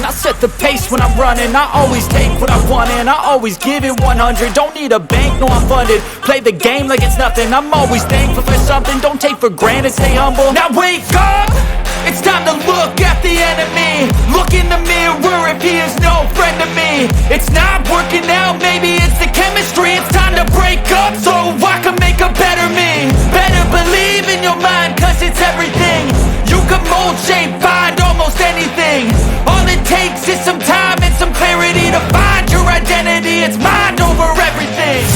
I set the pace when I'm running. I always take what I want and I always give it 100. Don't need a bank, no I'm funded. Play the game like it's nothing. I'm always thankful for something. Don't take for granted, stay humble. Now wake up! It's time to look at the enemy. Look in the mirror if he is no friend to me. It's not working out, maybe it's the chemistry. It's time to break up so I can make a better me. Better believe in your mind, cause it's everything. You can mold, shape, find almost anything. All it takes is some time and some clarity to find your identity. It's mind over everything.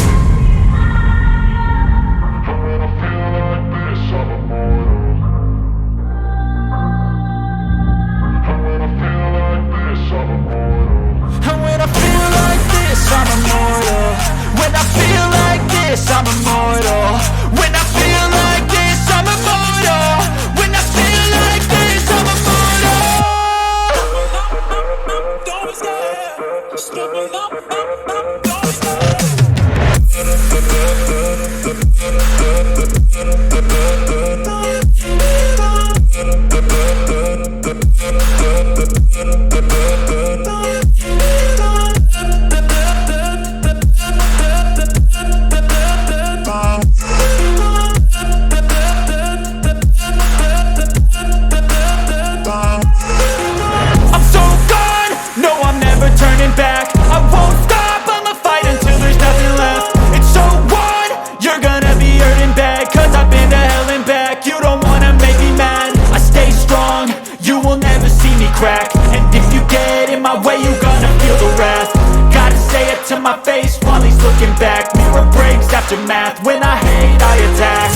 I'm immortal. When I feel like this, I'm immortal. When I feel like this, I'm immortal. When I feel like this, I'm immortal. Don't stare, just look up, don't stare. Back. I won't stop, I'ma fight until there's nothing left. It's so what? You're gonna be hurting bad, cause I've been to hell and back. You don't wanna make me mad, I stay strong. You will never see me crack. And if you get in my way, you gonna feel the wrath. Gotta say it to my face while he's looking back. Mirror breaks after math, when I hate I attack.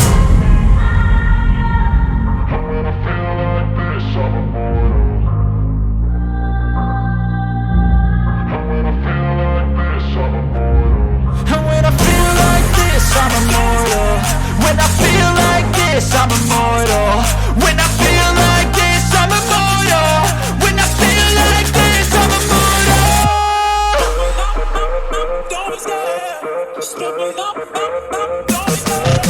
I'm immortal. When I feel like this, I'm immortal. When I feel like this, I'm immortal. When I feel like this, I'm immortal. Don't stare, just look up, don't stare.